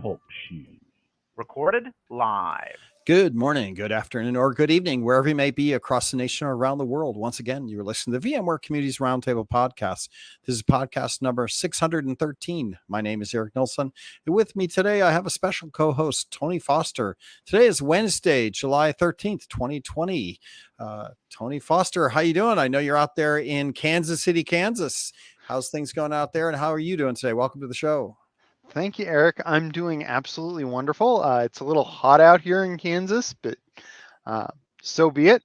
Talk Show. Recorded live. Good morning, good afternoon, or good evening, wherever you may be across the nation or around the world. Once again, you're listening to the VMware Communities Roundtable podcast. This is podcast number 613. My name is Eric Nilsson. And with me today, I have a special co-host, Tony Foster. Today is Wednesday, July 13th, 2020. Tony Foster, how you doing? I know you're out there in Kansas City, Kansas. How's things going out there, and how are you doing today? Welcome to the show. Thank you, Eric. I'm doing absolutely wonderful. It's a little hot out here in Kansas, but uh, so be it.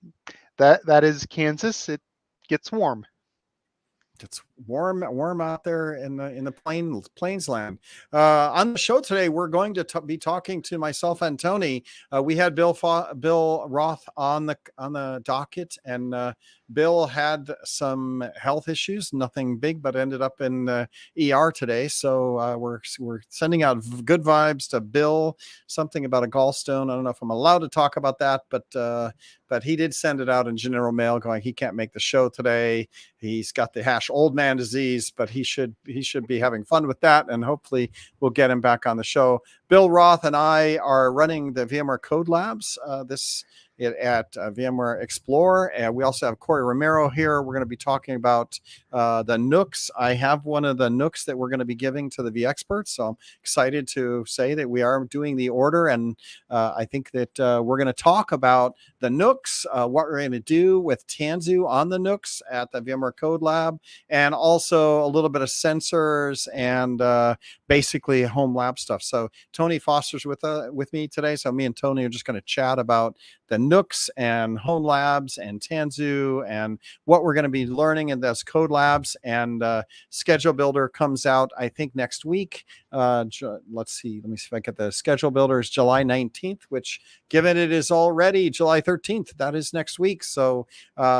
That is Kansas. It gets warm. It's warm out there in the plains land. On the show today, we're going to be talking to myself and Tony. We had Bill Roth on the docket, and Bill had some health issues, nothing big, but ended up in ER today. So we're sending out good vibes to Bill. Something about a gallstone. I don't know if I'm allowed to talk about that, but he did send it out in general mail going, he can't make the show today. He's got the old man disease, but he should be having fun with that. And hopefully we'll get him back on the show. Bill Roth and I are running the VMware Code Labs at VMware Explore. And we also have Corey Romero here. We're going to be talking about the NUCs. I have one of the NUCs that we're going to be giving to the vExperts. So I'm excited to say that we are doing the order. And I think that we're going to talk about the NUCs, what we're going to do with Tanzu on the NUCs at the VMware Code Lab, and also a little bit of sensors and basically home lab stuff. So Tony Foster's with me today. So me and Tony are just going to chat about the NUCs and home labs and Tanzu and what we're going to be learning in those code labs. And Schedule Builder comes out, I think, next week. Let's see. Let me see if I get the Schedule Builder is July 19th, which, given it is already July 13th, that is next week. So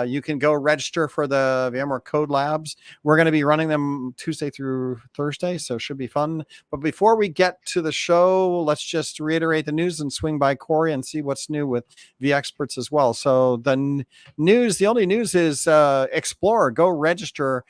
you can go register for the VMware Code Labs. We're going to be running them Tuesday through Thursday, so it should be fun. But before we get to the show, let's just reiterate the news and swing by Corey and see what's new with vExperts as well. So the only news is Explore. Go register,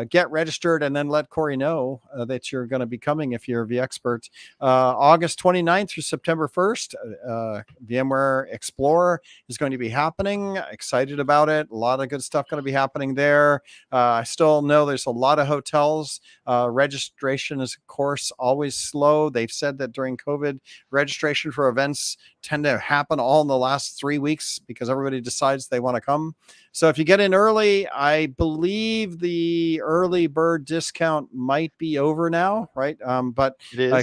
get registered, and then let Corey know that you're going to be coming if you're a vExpert. August 29th through September 1st, VMware Explore is going to be happening. Excited about it. A lot of good stuff going to be happening there. I still know there's a lot of hotels. Registration is, of course, always slow. They've said that during COVID, registration for events tend to happen all in the last 3 weeks because everybody decides they want to come. So if you get in early, I believe the early bird discount might be over now, right? But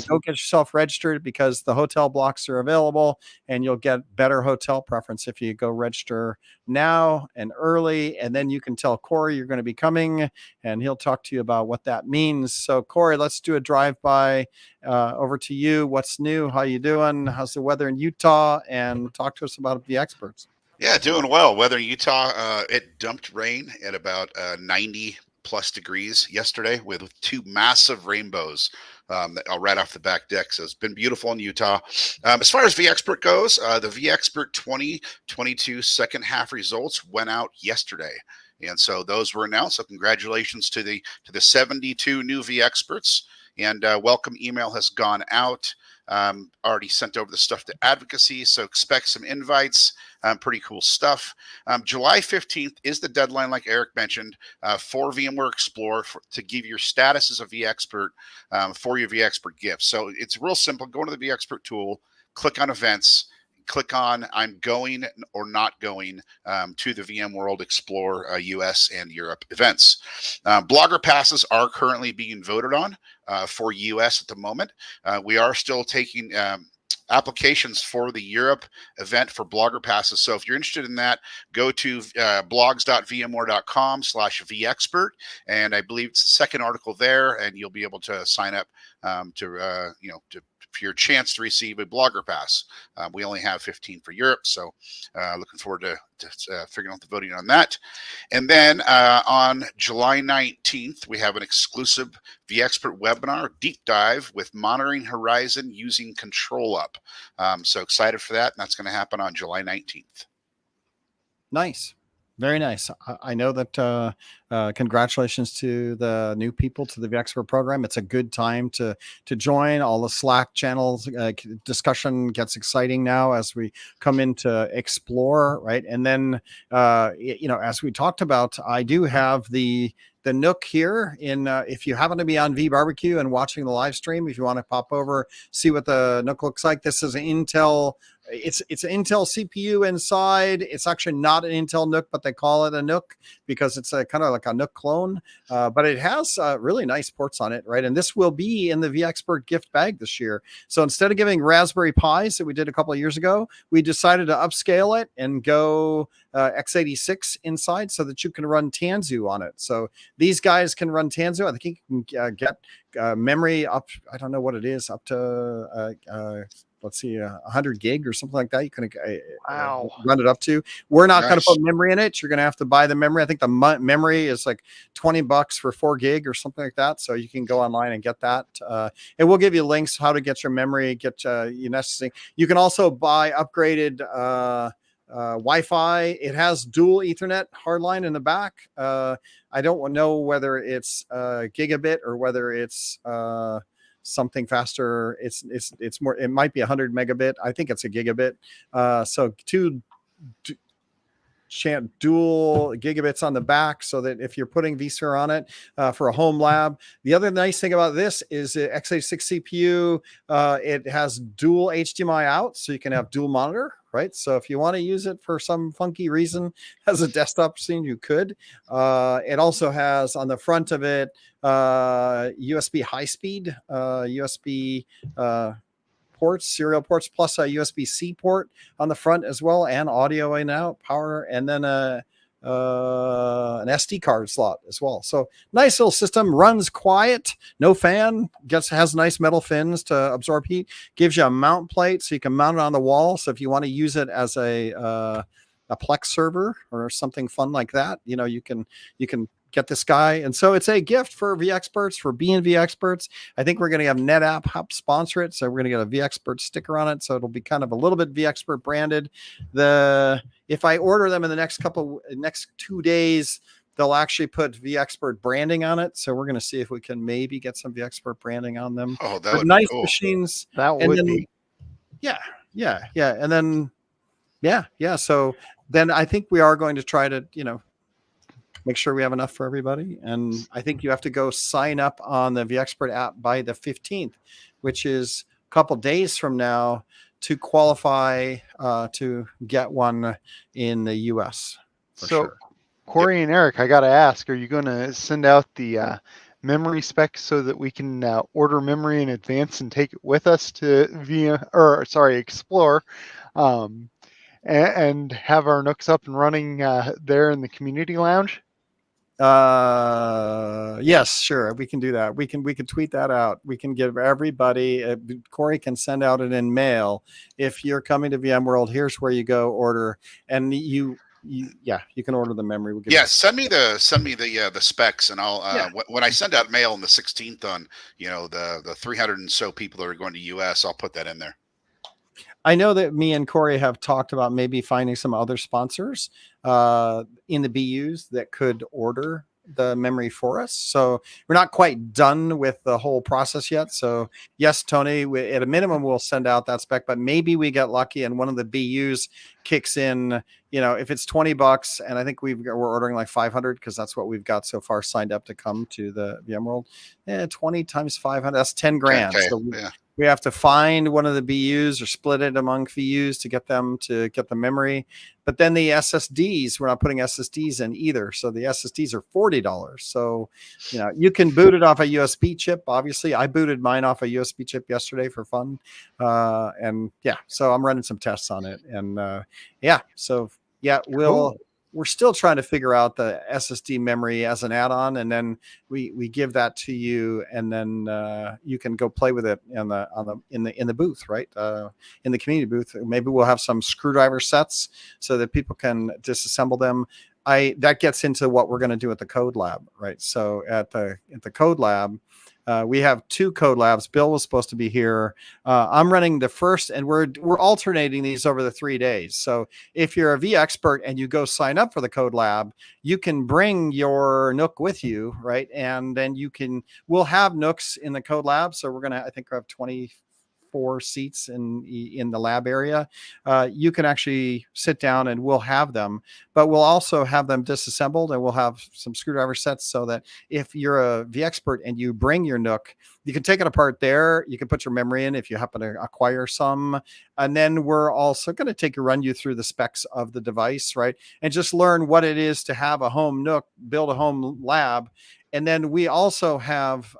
go get yourself registered because the hotel blocks are available and you'll get better hotel preference if you go register now and early. And then you can tell Corey you're going to be coming and he'll talk to you about what that means. So Corey, let's do a drive-by over to you. What's new? How you doing? How's the weather in Utah? And talk to us about vExperts. Yeah, doing well. Weather in Utah, it dumped rain at about 90 plus degrees yesterday with two massive rainbows right off the back deck. So it's been beautiful in Utah. As far as vExpert goes, the vExpert 2022 second half results went out yesterday. And so those were announced. So congratulations to the 72 new vExperts. And welcome email has gone out. Already sent over the stuff to advocacy, so expect some invites. Pretty cool stuff. July 15th is the deadline, like Eric mentioned, for VMware Explore to give your status as a vExpert for your vExpert gift. So it's real simple. Go into the vExpert tool, click on events, click on I'm going or not going to the VMworld Explore US and Europe events. Blogger passes are currently being voted on for US at the moment. We are still taking applications for the Europe event for blogger passes. So if you're interested in that, go to blogs.vmware.com/vexpert. And I believe it's the second article there, and you'll be able to sign up for your chance to receive a blogger pass. We only have 15 for Europe. So looking forward to figuring out the voting on that. And then on July 19th, we have an exclusive vExpert webinar, deep dive with monitoring Horizon using Control Up. So excited for that. And that's going to happen on July 19th. Nice. Very nice. I know that congratulations to the new people to the VXpert program. It's a good time to join. All the Slack channels discussion gets exciting now as we come into explore, right? And then as we talked about, I do have the Nook here in if you happen to be on V Barbecue and watching the live stream, if you want to pop over, see what the Nook looks like. This is an Intel. It's an Intel CPU inside. It's actually not an Intel Nook, but they call it a Nook because it's a kind of like a Nook clone. But it has really nice ports on it, right? And this will be in the VXpert gift bag this year. So instead of giving Raspberry Pis that we did a couple of years ago, we decided to upscale it and go x86 inside so that you can run Tanzu on it. So these guys can run Tanzu. I think you can get memory up. I don't know what it is, up to let's see, 100 gig or something like that. You can Wow. run it up to. We're not going to Nice. put memory in it. You're going to have to buy the memory. I think the memory is like $20 for 4 gig or something like that. So you can go online and get that. And we'll give you links how to get your memory, get your necessary. You can also buy upgraded Wi-Fi. It has dual Ethernet hardline in the back. I don't know whether it's gigabit or whether it's something faster. It's more. It might be 100 megabit. I think it's a gigabit. So dual gigabits on the back, so that if you're putting vSphere on it for a home lab. The other nice thing about this is the x86 CPU. It has dual HDMI out, so you can have dual monitor, right? So if you want to use it for some funky reason as a desktop scene, you could. It also has on the front of it USB high speed, USB ports, serial ports, plus a USB-C port on the front as well, and audio in out, power, and then an SD card slot as well. So nice little system, runs quiet, no fan, has nice metal fins to absorb heat, gives you a mount plate so you can mount it on the wall. So if you want to use it as a Plex server or something fun like that, you can get this guy. And so it's a gift for VXperts, for being VXperts. I think we're going to have NetApp help sponsor it. So we're going to get a VXpert sticker on it. So it'll be kind of a little bit VXpert branded. If I order them in the next 2 days, they'll actually put VXpert branding on it. So we're going to see if we can maybe get some VXpert branding on them. Oh, that But would nice be cool. machines. That would be. Yeah. And then, yeah. So then I think we are going to try to, make sure we have enough for everybody. And I think you have to go sign up on the VXpert app by the 15th, which is a couple days from now, to qualify to get one in the US. For So, sure. Corey and Eric, I got to ask, are you going to send out the memory specs so that we can order memory in advance and take it with us to Explore, and have our Nooks up and running there in the community lounge? Yes, sure, we can do that. We can tweet that out. We can give everybody, Corey can send out it in mail. If you're coming to VMworld, here's where you go order, and you can order the memory. Send me the specs, and I'll when I send out mail on the 16th on the 300 and so people that are going to US, I'll put that in there. I know that me and Corey have talked about maybe finding some other sponsors in the BUs that could order the memory for us. So we're not quite done with the whole process yet. So yes, Tony, at a minimum, we'll send out that spec, but maybe we get lucky and one of the BUs kicks in, if it's $20, and I think we're ordering like 500 because that's what we've got so far signed up to come to the VMworld. 20 times 500, that's 10 grand. Okay. So Yeah. we have to find one of the BUs or split it among VUs to get them to get the memory. But then the SSDs, we're not putting SSDs in either. So the SSDs are $40. So, you can boot it off a USB chip. Obviously, I booted mine off a USB chip yesterday for fun. So I'm running some tests on it. And we're still trying to figure out the SSD memory as an add-on, and then we give that to you, and then you can go play with it in the booth, right? In the community booth. Maybe we'll have some screwdriver sets so that people can disassemble them. that gets into what we're going to do at the code lab, right? So at the code lab, we have 2 code labs. Bill was supposed to be here. I'm running the first, and we're alternating these over the 3 days. So if you're a vExpert and you go sign up for the code lab, you can bring your Nook with you, right? And then we'll have Nooks in the code lab. So I think we have 24 seats in the lab area. You can actually sit down and we'll have them, but we'll also have them disassembled, and we'll have some screwdriver sets so that if you're a vExpert and you bring your Nook, you can take it apart there. You can put your memory in if you happen to acquire some. And then we're also going to run you through the specs of the device, right? And just learn what it is to have a home Nook, build a home lab. And then we also have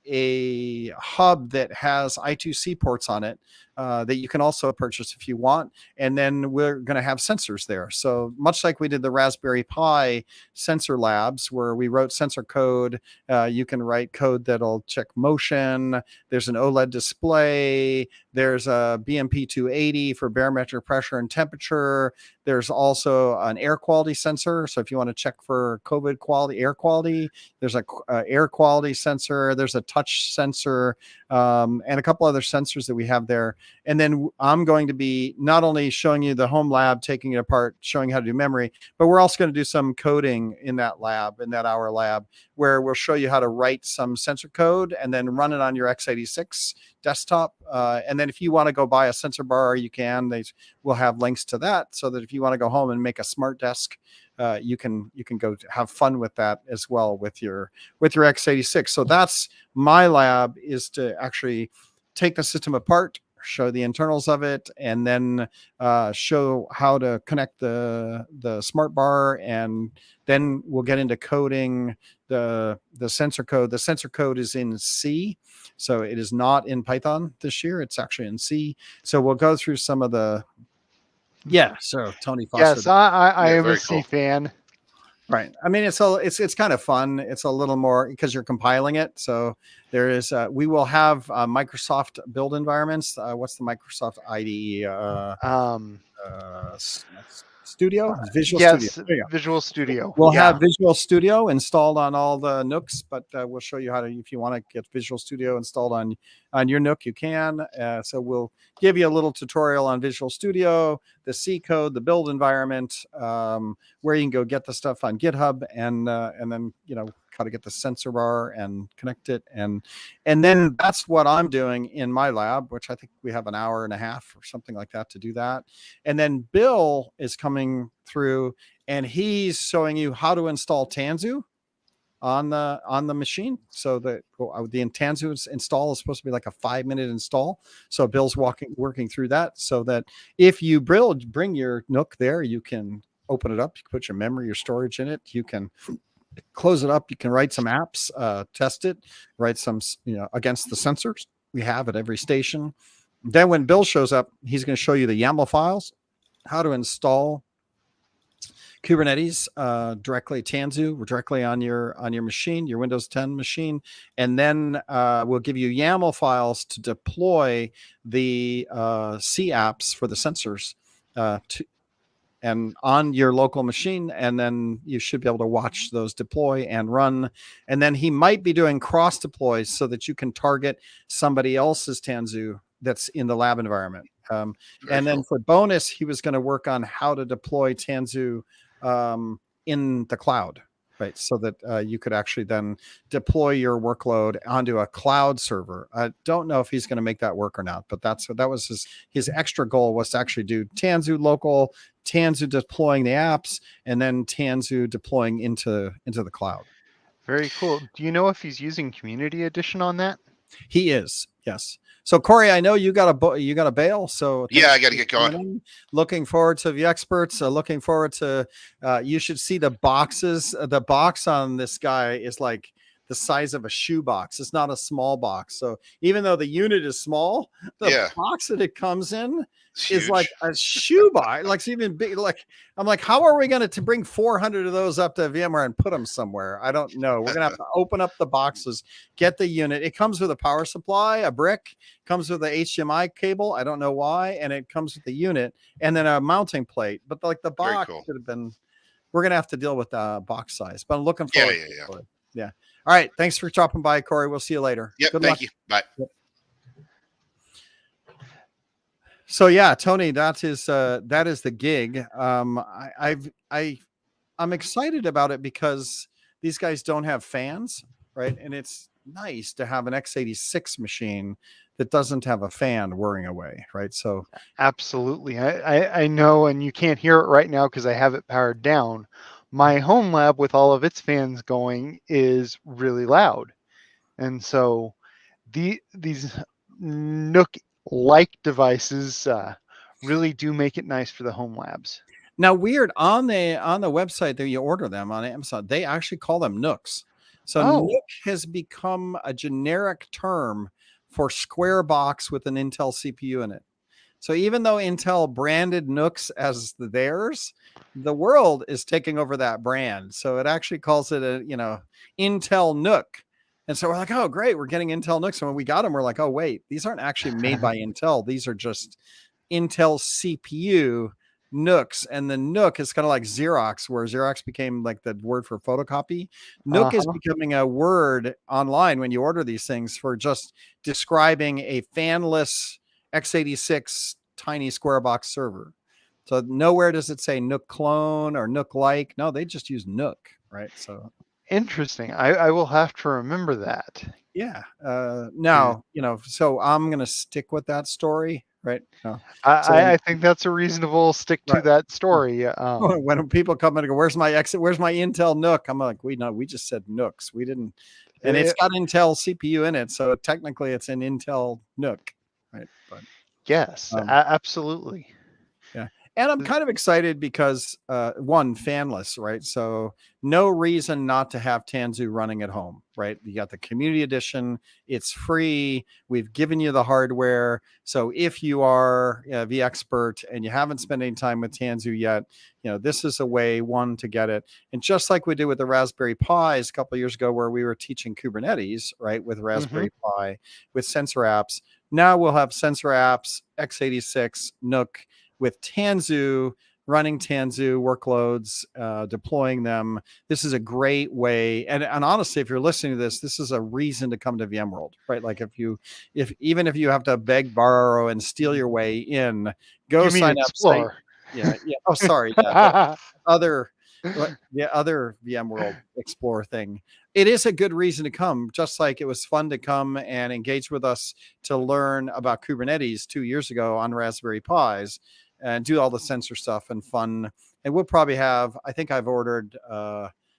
a hub that has I2C ports on it that you can also purchase if you want. And then we're going to have sensors there. So much like we did the Raspberry Pi sensor labs where we wrote sensor code, you can write code that'll check motion. There's an OLED display. There's a BMP280 for barometric pressure and temperature. There's also an air quality sensor. So if you want to check for COVID quality, air quality, there's a air quality sensor. There's a touch sensor and a couple other sensors that we have there. And then I'm going to be not only showing you the home lab, taking it apart, showing how to do memory, but we're also going to do some coding in that lab, in that hour lab, where we'll show you how to write some sensor code and then run it on your x86 desktop. And then if you want to go buy a sensor bar, you can. We'll have links to that so that if you want to go home and make a smart desk, you can go have fun with that as well with your x86. So that's my lab, is to actually take the system apart, show the internals of it, and then show how to connect the smart bar, and then we'll get into coding the sensor code. The sensor code is in C, so it is not in Python this year. It's actually in C. So we'll go through some of the so Tony Foster. Yes, I am very a C cool. fan. Right. I mean, it's kind of fun. It's a little more because you're compiling it. So there is we will have Microsoft build environments. What's the Microsoft IDE? Studio, Visual Yes, Studio. There you go. Visual Studio. We'll have Visual Studio installed on all the Nooks, but we'll show you how to, if you want to get Visual Studio installed on your Nook, you can. So we'll give you a little tutorial on Visual Studio, the C code, the build environment, where you can go get the stuff on GitHub, and then how to get the sensor bar and connect it, and then that's what I'm doing in my lab, which I think we have an hour and a half or something like that to do that. And then Bill is coming through and he's showing you how to install Tanzu on the machine. So the Tanzu install is supposed to be like a 5-minute install. So Bill's working through that so that if you bring your Nook there, you can open it up, you can put your memory, your storage in it, you can close it up, you can write some apps, test it, write some against the sensors we have at every station. Then when Bill shows up, he's going to show you the YAML files, how to install Kubernetes directly, Tanzu directly on your machine, your Windows 10 machine, and then we'll give you YAML files to deploy the C apps for the sensors and on your local machine, and then you should be able to watch those deploy and run. And then he might be doing cross deploys so that you can target somebody else's Tanzu that's in the lab environment. And then for bonus, he was going to work on how to deploy Tanzu in the cloud, right? So that you could actually then deploy your workload onto a cloud server. I don't know if he's going to make that work or not, but that was his extra goal, was to actually do Tanzu local, Tanzu deploying the apps, and then Tanzu deploying into the cloud. Very cool. Do you know if he's using Community Edition on that? He is, yes. So Corey, I know you got a bail. So yeah, I got to get going. Looking forward to the experts. Looking forward to. You should see the boxes. The box on this guy is like the size of a shoebox. It's not a small box. So even though the unit is small, the Yeah. box that it comes in It's is like huge. a shoebox. Like it's even big. Like I'm like, how are we going to bring 400 of those up to VMware and put them somewhere? I don't know. We're going to have to open up the boxes, get the unit. It comes with a power supply, a brick, comes with a HDMI cable. I don't know why. And it comes with the unit and then a mounting plate. But like the Very box cool. should have been, we're going to have to deal with the box size, but I'm looking Yeah, forward yeah, to it, yeah. Corey. Yeah. All right. Thanks for dropping by, Corey. We'll see you later. Yep. Good Thank luck. you. Bye. So yeah, Tony, that is the gig. I'm excited about it because these guys don't have fans, right? And it's nice to have an x86 machine that doesn't have a fan whirring away, right? So Absolutely. I know, and you can't hear it right now because I have it powered down. My home lab with all of its fans going is really loud. And so these Nook-like devices really do make it nice for the home labs. now, weird on the website that you order them on Amazon, they actually call them Nooks. So Oh, Nook has become a generic term for square box with an Intel CPU in it. So even though Intel branded Nooks as theirs, the world is taking over that brand. So it actually calls it a, Intel Nook. And so we're like, oh, great, we're getting Intel Nooks. And when we got them, we're like, oh, wait, these aren't actually made by Intel. These are just Intel CPU Nooks. And the Nook is kind of like Xerox, where Xerox became like the word for photocopy. Nook is becoming a word online when you order these things for just describing a fanless x86 tiny square box server. So nowhere does it say Nook clone or Nook like. No, they just use Nook, right? So interesting. I will have to remember that. yeah. Now, so I'm gonna stick with that story, right? No. So I think that's a reasonable stick to right. that story. When people come in and go, where's my Intel Nook? I'm like, we just said Nooks. We didn't, and it's got Intel CPU in it. So technically it's an Intel Nook, right? But yes, absolutely. yeah. And I'm kind of excited because one, fanless, right? So no reason not to have Tanzu running at home, right? You got the community edition, it's free. We've given you the hardware. So if you are a vExpert and you haven't spent any time with Tanzu yet, this is a way, one, to get it. And just like we did with the Raspberry Pis a couple of years ago, where we were teaching Kubernetes, right, with Raspberry Pi, with sensor apps. Now we'll have sensor apps, x86, Nook, with Tanzu, running Tanzu workloads, deploying them. This is a great way. And honestly, if you're listening to this, this is a reason to come to VMworld, right? Like even if you have to beg, borrow, and steal your way in, go sign up. Explore. Yeah. Oh, sorry. Yeah. other VMworld Explore thing. It is a good reason to come, just like it was fun to come and engage with us to learn about Kubernetes 2 years ago on Raspberry Pis and do all the sensor stuff and fun. And we'll probably have, I think I've ordered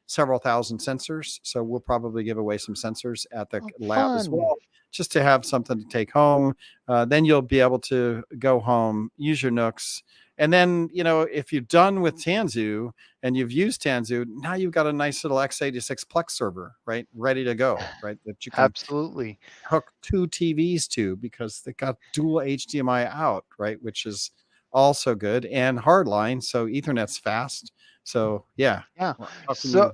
several thousand sensors. So we'll probably give away some sensors at the lab as well, just to have something to take home. Then you'll be able to go home, use your Nooks. And then, if you're done with Tanzu and you've used Tanzu, now you've got a nice little x86 Plex server, right? Ready to go, right? That you can absolutely hook 2 TVs to, because they got dual HDMI out, right? Which is also good, and hardline. So Ethernet's fast. So yeah. So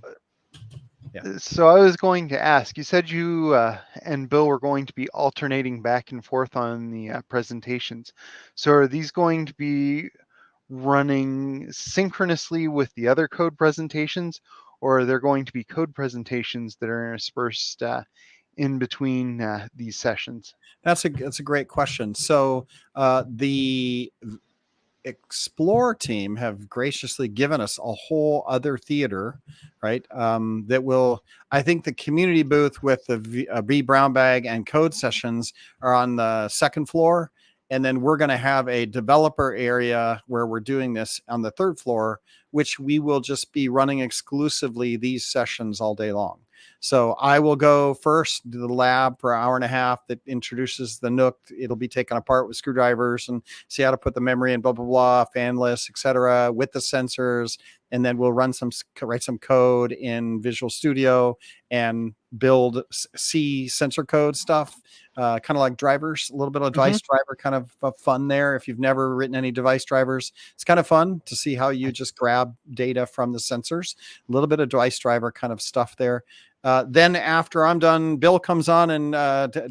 I was going to ask, you said you and Bill were going to be alternating back and forth on the presentations. So are these going to be running synchronously with the other code presentations, or are there going to be code presentations that are interspersed in between these sessions? That's a great question. So the Explore team have graciously given us a whole other theater, right? That will, I think the community booth with the V Brown Bag and code sessions are on the second floor. And then we're going to have a developer area where we're doing this on the third floor, which we will just be running exclusively these sessions all day long. So I will go first to the lab for an hour and a half that introduces the Nook. It'll be taken apart with screwdrivers and see how to put the memory in, blah, blah, blah, fanless, etc., with the sensors. and then we'll write some code in Visual Studio and build C sensor code stuff, kind of like drivers, a little bit of device driver kind of fun there. If you've never written any device drivers, it's kind of fun to see how you just grab data from the sensors, a little bit of device driver kind of stuff there. Then after I'm done, Bill comes on and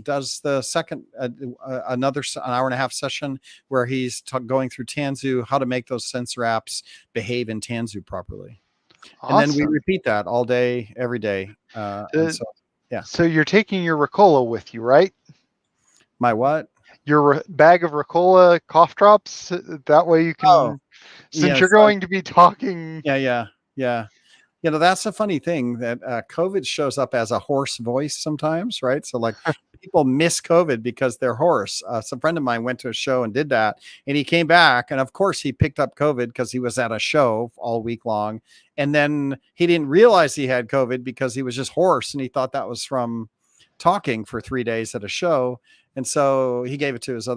does the second, another an hour and a half session where he's going through Tanzu, how to make those sensor apps behave in Tanzu properly. Awesome. And then we repeat that all day, every day. And so, yeah. So you're taking your Ricola with you, right? My what? Your bag of Ricola cough drops. That way you can, since you're going to be talking. Yeah. You know, that's a funny thing that COVID shows up as a hoarse voice sometimes, right? So like people miss COVID because they're hoarse. Some friend of mine went to a show and did that, and he came back, and of course he picked up COVID because he was at a show all week long, and then he didn't realize he had COVID because he was just hoarse, and he thought that was from talking for 3 days at a show. And so he gave it to his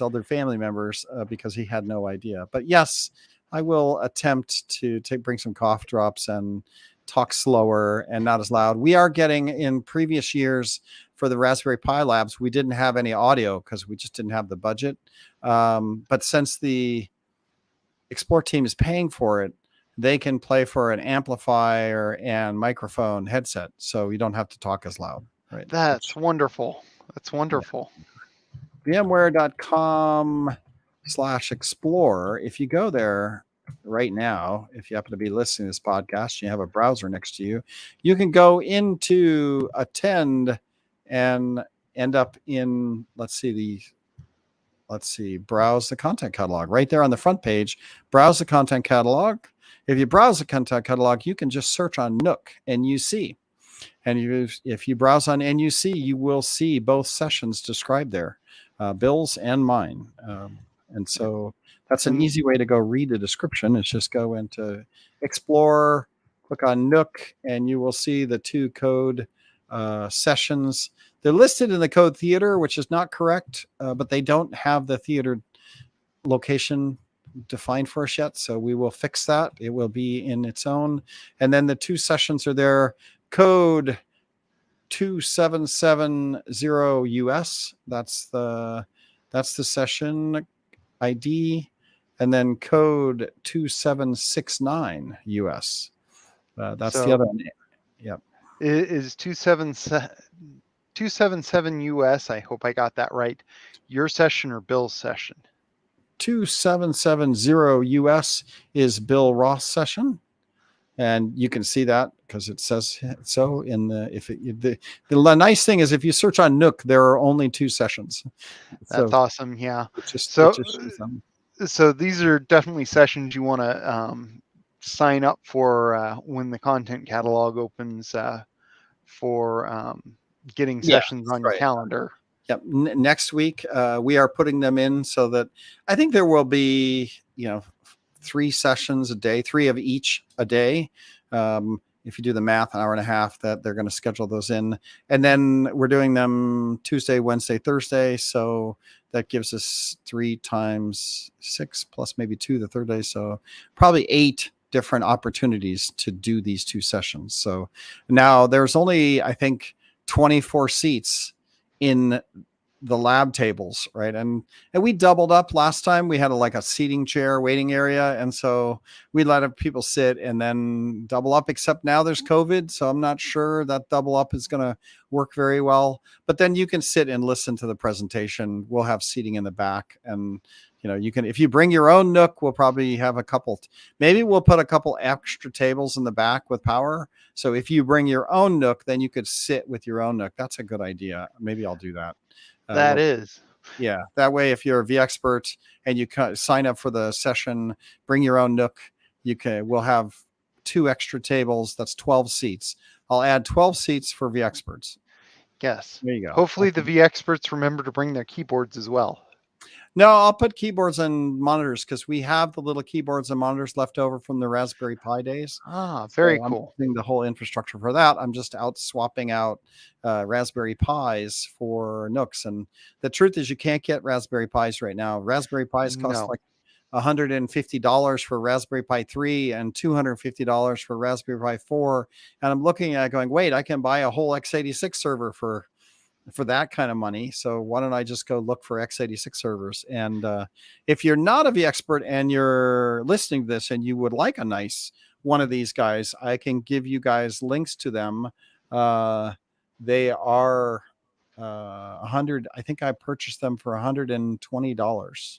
other family members because he had no idea. But yes, I will attempt to bring some cough drops and talk slower and not as loud. We are getting, in previous years for the Raspberry Pi labs, we didn't have any audio because we just didn't have the budget. But since the Explore team is paying for it, they can play for an amplifier and microphone headset. So you don't have to talk as loud. Right. That's wonderful. That's wonderful. Yeah. VMware.com/explore. If you go there right now, if you happen to be listening to this podcast, you have a browser next to you, you can go into attend and end up in, browse the content catalog right there on the front page. Browse the content catalog. If you browse the content catalog, you can just search on Nook and NUC. And if you browse on NUC, you will see both sessions described there, Bill's and mine. And so that's an easy way to go read the description. Is just go into Explore, click on Nook, and you will see the two code sessions. They're listed in the code theater, which is not correct, but they don't have the theater location defined for us yet. So we will fix that. It will be in its own. And then the two sessions are there. Code 2770 US. That's the session ID. And then code 2769 US. That's the other one. Yep. It is 277 US. I hope I got that right. Your session or Bill's session? 2770 US is Bill Ross session. And you can see that because it says so in the nice thing is if you search on Nook, there are only two sessions. That's awesome. Yeah. So these are definitely sessions you want to sign up for when the content catalog opens for getting sessions on your calendar. Yep. Next week, we are putting them in so that I think there will be, 3 sessions a day, 3 of each a day. If you do the math, an hour and a half, that they're going to schedule those in. And then we're doing them Tuesday, Wednesday, Thursday. So that gives us 3 times 6 plus maybe 2 the third day. So probably 8 different opportunities to do these 2 sessions. So now there's only, I think, 24 seats in the lab tables, right? And we doubled up last time. We had a seating chair waiting area, and so we let people sit and then double up, except now there's COVID, so I'm not sure that double up is going to work very well. But then you can sit and listen to the presentation. We'll have seating in the back, and you can, if you bring your own Nook, we'll probably have maybe we'll put a couple extra tables in the back with power. So if you bring your own Nook, then you could sit with your own Nook. That's a good idea. Maybe I'll do that. Yeah. That way, if you're a vExpert and you sign up for the session, bring your own Nook, we'll have 2 extra tables. That's 12 seats. I'll add 12 seats for vExperts. Yes. There you go. Hopefully the vExperts remember to bring their keyboards as well. No, I'll put keyboards and monitors because we have the little keyboards and monitors left over from the Raspberry Pi days. Very cool. I'm using the whole infrastructure for that. I'm just swapping out Raspberry Pis for Nooks. And the truth is you can't get Raspberry Pis right now. Raspberry Pis cost like $150 for Raspberry Pi 3 and $250 for Raspberry Pi 4. And I'm looking at it going, wait, I can buy a whole x86 server for that kind of money. So why don't I just go look for x86 servers? And if you're not a VExpert and you're listening to this and you would like a nice one of these guys, I can give you guys links to them. They are 100. I think I purchased them for $120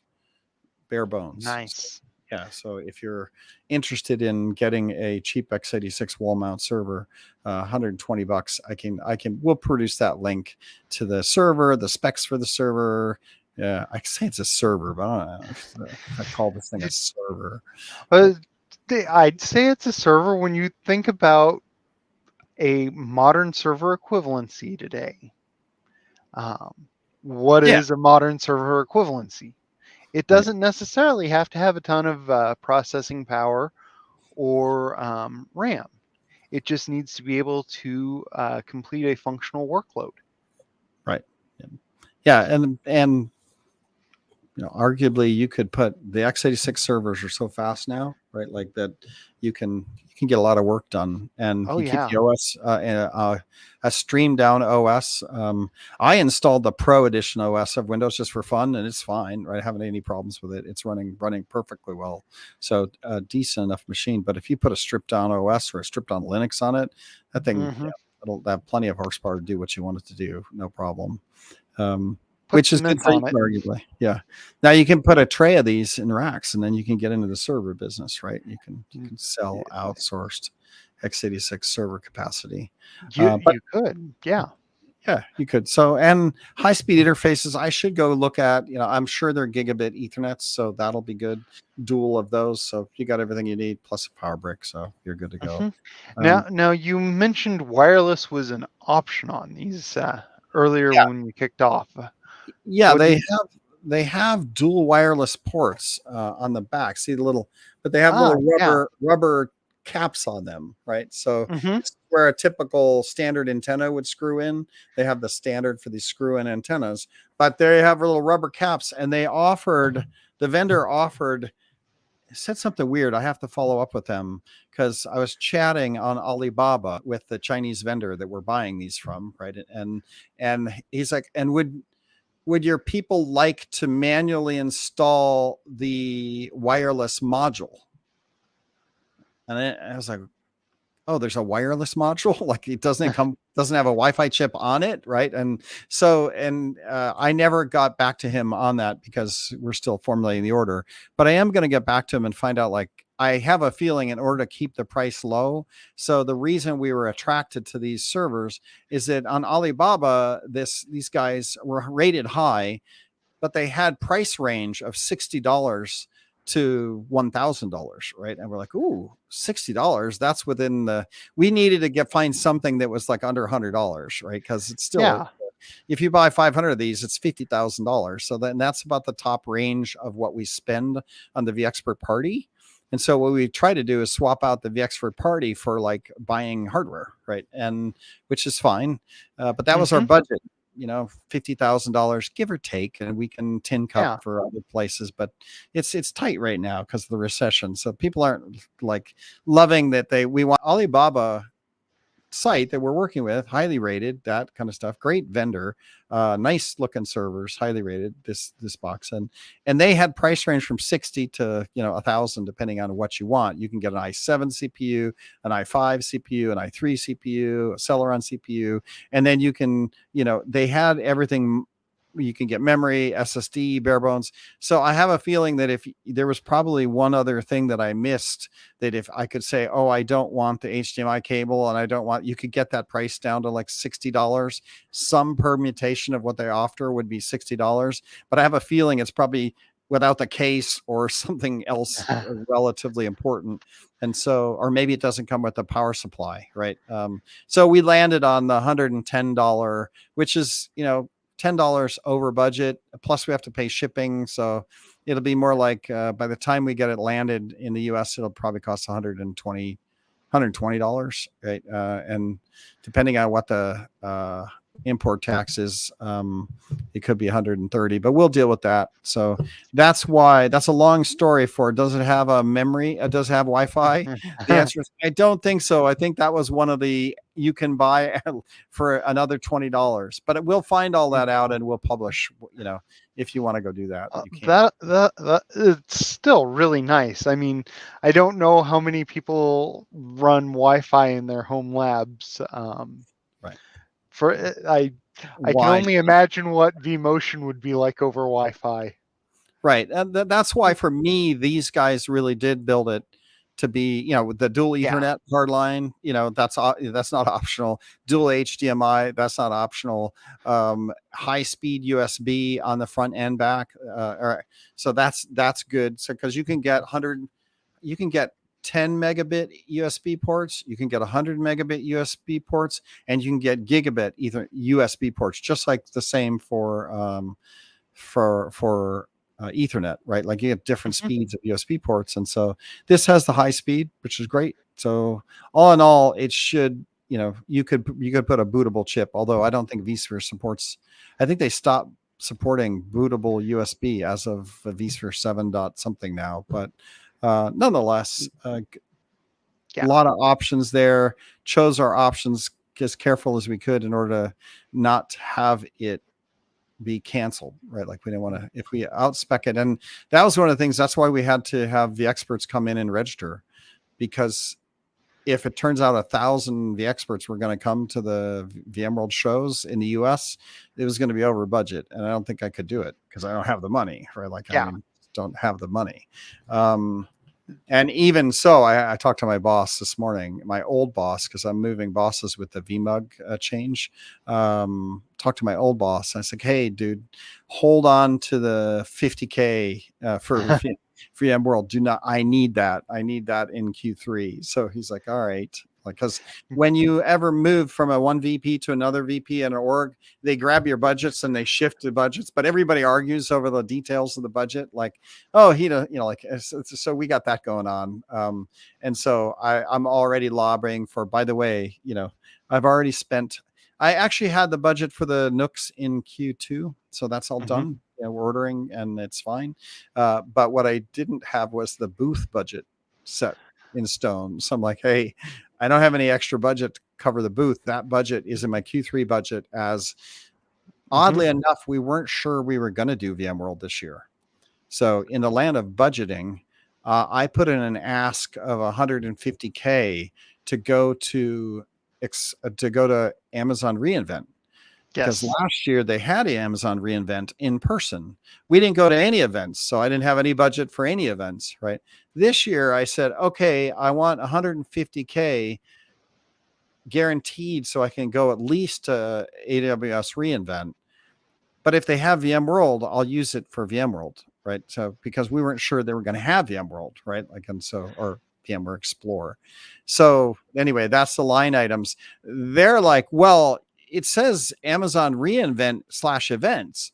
bare bones. Nice. Yeah, so if you're interested in getting a cheap x86 wall mount server, $120, we'll produce that link to the server, the specs for the server. Yeah, I say it's a server, but I don't know if I call this thing a server. I'd say it's a server when you think about a modern server equivalency today. What is a modern server equivalency? It doesn't necessarily have to have a ton of processing power or RAM. It just needs to be able to complete a functional workload. Right. Yeah, and arguably you could put the x86 servers are so fast now, right? Like that you can get a lot of work done, and keep the OS a streamed down OS. I installed the Pro Edition OS of Windows just for fun, and it's fine, right? I haven't any problems with it. It's running perfectly well. So a decent enough machine. But if you put a stripped down OS or a stripped down Linux on it, that thing it'll have plenty of horsepower to do what you want it to do, no problem. Which is good for you, arguably. Yeah. Now you can put a tray of these in racks, and then you can get into the server business, right? You can sell outsourced x86 server capacity. You could, yeah. Yeah, you could. So, and high-speed interfaces, I should go look at. I'm sure they're gigabit Ethernets, so that'll be good. Dual of those, so you got everything you need plus a power brick, so you're good to go. Now you mentioned wireless was an option on these earlier when you kicked off. Yeah, they have dual wireless ports on the back. See the little, but they have little rubber caps on them, right? So this is where a typical standard antenna would screw in. They have the standard for these screw-in antennas, but they have little rubber caps, and the vendor said something weird. I have to follow up with them because I was chatting on Alibaba with the Chinese vendor that we're buying these from, right? And he's like, and would your people like to manually install the wireless module? And I was like, oh, there's a wireless module? Like it doesn't have a Wi-Fi chip on it, right? And so, I never got back to him on that because we're still formulating the order. But I am going to get back to him and find out, like, I have a feeling in order to keep the price low. So the reason we were attracted to these servers is that on Alibaba, these guys were rated high, but they had price range of $60 to $1,000, right? And we're like, ooh, $60. That's within we needed to find something that was like under $100, right? Because it's still, if you buy 500 of these, it's $50,000. So that's about the top range of what we spend on the VExpert Party. And so what we try to do is swap out the VExpert Party for like buying hardware, right? And which is fine. But that was our budget, $50,000, give or take, and we can tin cup for other places, but it's tight right now because of the recession. So people aren't like loving that we want Alibaba site that we're working with, highly rated, that kind of stuff, great vendor, nice looking servers, highly rated, this box, and they had price range from 60 to 1,000 depending on what you want. You can get an i7 CPU, an i5 CPU, an i3 CPU, a Celeron CPU, and then you can they had everything. You can get memory, SSD, bare bones. So I have a feeling that if there was probably one other thing that I missed, that if I could say, oh, I don't want the HDMI cable and you could get that price down to like $60. Some permutation of what they offer would be $60. But I have a feeling it's probably without the case or something else relatively important. And so, or maybe it doesn't come with the power supply, right? So we landed on the $110, which is, $10 over budget, plus we have to pay shipping. So it'll be more like by the time we get it landed in the US, it'll probably cost $120, right? And depending on what the import taxes. It could be 130, but we'll deal with that. So that's why. That's a long story for. Does it have a memory? Does it have Wi-Fi? The answer is I don't think so. I think that was one of the you can buy for another $20, but we'll find all that out and we'll publish. If you want to go do that, you can. That it's still really nice. I mean, I don't know how many people run Wi-Fi in their home labs. Right. I can only imagine what vMotion would be like over Wi-Fi. Right. And that's why for me, these guys really did build it to be, with the dual Ethernet hard line, that's not optional. Dual HDMI, that's not optional. High speed USB on the front and back. So that's good. So, cause you can get 10 megabit USB ports, you can get 100 megabit USB ports, and you can get gigabit USB ports, just like the same for Ethernet, right? Like you get different speeds of USB ports. And so this has the high speed, which is great. So all in all, it should, you could put a bootable chip, although I don't think vSphere supports, I think they stopped supporting bootable USB as of vSphere 7 dot something now, but nonetheless, a lot of options there. Chose our options as careful as we could in order to not have it be canceled, right? Like we didn't want to, if we outspec it. And that was one of the things, that's why we had to have the experts come in and register, because if it turns out 1,000 the experts were going to come to the VMworld shows in the US, it was going to be over budget. And I don't think I could do it because I don't have the money, right? Don't have the money. And even so, I talked to my boss this morning, my old boss, because I'm moving bosses with the VMUG change. Talked to my old boss. I said, "Hey, dude, hold on to the 50K for VMworld. I need that. I need that in Q3." So he's like, "All right." Because when you ever move from a one VP to another VP in an org, they grab your budgets and they shift the budgets, but everybody argues over the details of the budget. Like, oh, so we got that going on. And so I'm already lobbying for, by the way, I've already spent, I actually had the budget for the Nooks in Q2. So that's all done. We're ordering and it's fine. But what I didn't have was the booth budget set in stone. So I'm like, hey, I don't have any extra budget to cover the booth. That budget is in my Q3 budget, as oddly enough, we weren't sure we were going to do VMworld this year. So in the land of budgeting, I put in an ask of 150K to go to Amazon reInvent. Because last year they had Amazon reInvent in person. We didn't go to any events, so I didn't have any budget for any events, right? This year I said, okay, I want 150K guaranteed so I can go at least to AWS reInvent. But if they have VMworld, I'll use it for VMworld, right? So because we weren't sure they were going to have VMworld, right? Or VMware Explorer. So anyway, that's the line items. They're like, well, it says Amazon reInvent /events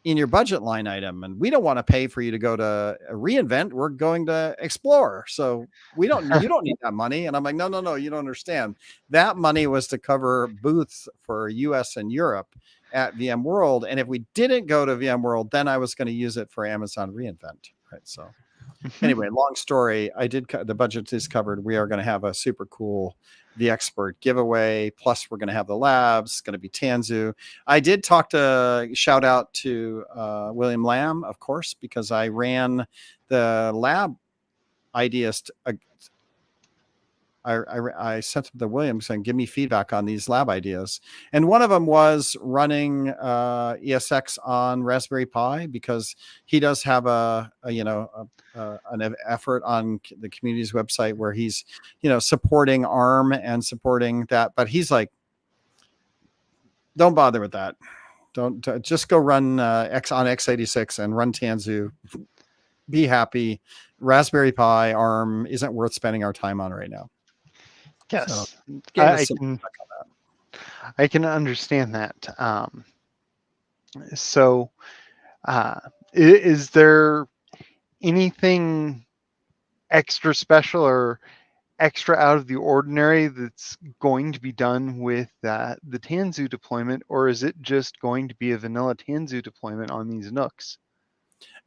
in your budget line item, and we don't want to pay for you to go to reInvent. We're going to Explorer. So you don't need that money. And I'm like, no, you don't understand. That money was to cover booths for US and Europe at VMworld. And if we didn't go to VMworld, then I was going to use it for Amazon reInvent. Right. So anyway, long story. The budget is covered. We are going to have a super cool vExpert giveaway. Plus, we're going to have the labs. It's going to be Tanzu. I did shout out to William Lamb, of course, because I ran the lab ideas. I sent him to William saying, give me feedback on these lab ideas. And one of them was running ESX on Raspberry Pi, because he does have an effort on the community's website where he's, supporting ARM and supporting that. But he's like, don't bother with that. Don't just go run X on x86 and run Tanzu. Be happy. Raspberry Pi ARM isn't worth spending our time on right now. Yes, So, I can understand that. Is there anything extra special or extra out of the ordinary that's going to be done with the Tanzu deployment, or is it just going to be a vanilla Tanzu deployment on these NUCs?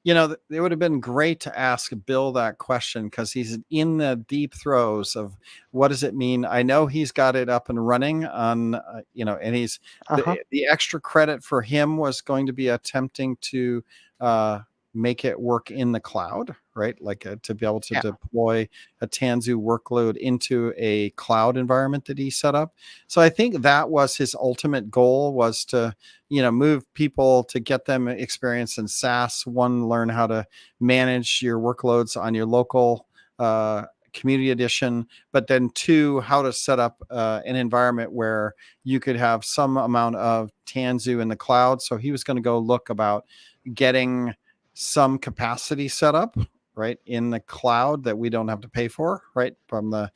It would have been great to ask Bill that question because he's in the deep throes of what does it mean. I know he's got it up and running on, and he's the extra credit for him was going to be attempting to make it work in the cloud, right? Like to be able to deploy a Tanzu workload into a cloud environment that he set up. So I think that was his ultimate goal, was to, move people to get them experience in SaaS. One, learn how to manage your workloads on your local community edition, but then two, how to set up an environment where you could have some amount of Tanzu in the cloud. So he was going to go look about getting some capacity set up right in the cloud that we don't have to pay for, right, from the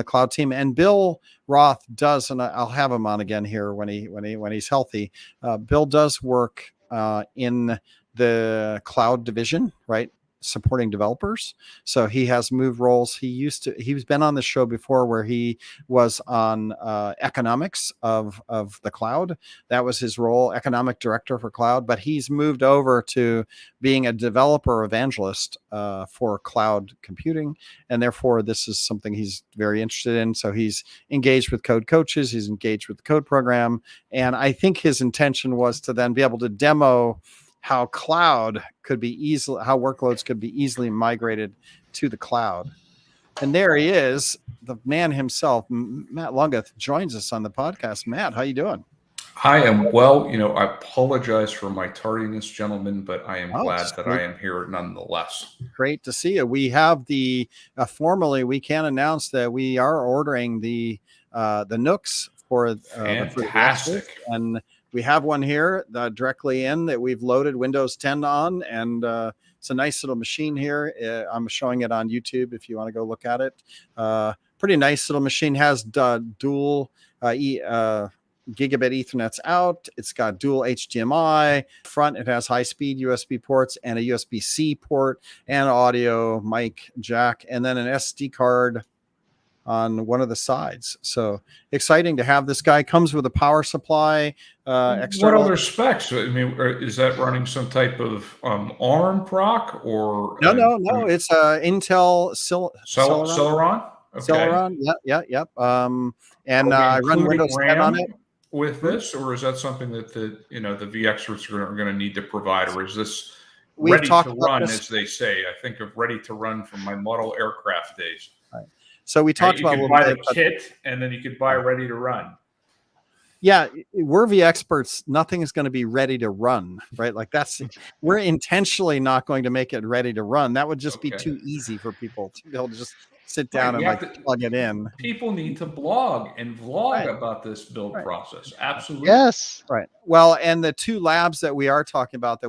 cloud team. And Bill Roth does, and I'll have him on again here when he's healthy. Bill does work in the cloud division, right, supporting developers. So he has moved roles. He's been on the show before where he was on economics of the cloud. That was his role, economic director for cloud, but he's moved over to being a developer evangelist for cloud computing. And therefore this is something he's very interested in. So he's engaged with code coaches. He's engaged with the code program. And I think his intention was to then be able to demo how workloads could be easily migrated to the cloud. And there he is, the man himself, Matt Lungeth, joins us on the podcast. Matt, how you doing? I am well. I apologize for my tardiness, gentlemen, but I am glad that I am here nonetheless. Great to see you. We have formally, we can announce that we are ordering the NUCs for fantastic. And we have one here directly in that we've loaded Windows 10 on, and it's a nice little machine here. I'm showing it on YouTube if you want to go look at it. Pretty nice little machine. Has dual gigabit Ethernets out. It's got dual HDMI front. It has high-speed USB ports and a USB-C port and audio mic jack, and then an SD card on one of the sides. So exciting to have this guy. Comes with a power supply. External. What other specs? I mean, is that running some type of ARM proc or? No. It's Intel Celeron. Okay. Celeron. Yep. And I run Windows 10 on it. With this, or is that something that the vExperts are going to need to provide, or is this ready to run, as they say? I think of ready to run from my model aircraft days. Right. So we talked about you could buy the kit, and then you could buy ready to run. Yeah, we're vExperts. Nothing is going to be ready to run, right? Like we're intentionally not going to make it ready to run. That would just be too easy for people to be able to just sit down and plug it in. People need to blog and vlog about this build process. Absolutely. Yes. Right. Well, and the two labs that we have talked about,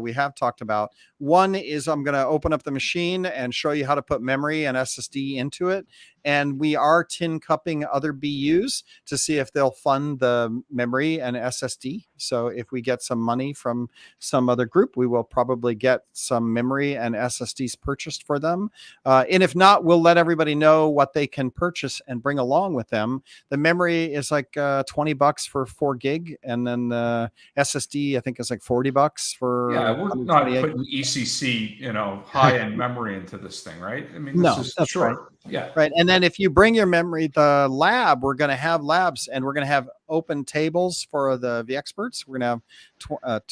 one is I'm going to open up the machine and show you how to put memory and SSD into it. And we are tin cupping other BUs to see if they'll fund the memory and SSD. So if we get some money from some other group, we will probably get some memory and SSDs purchased for them. And if not, we'll let everybody know what they can purchase and bring along with them. The memory is like $20 for 4 gig. And then the SSD, I think, is like $40 for. Yeah, we're not putting ECC, high-end memory into this thing, right? I mean, this is short. Right. Yeah. Right. And then if you bring your memory, the lab, we're going to have labs, and we're going to have open tables for the vExperts. We're going to have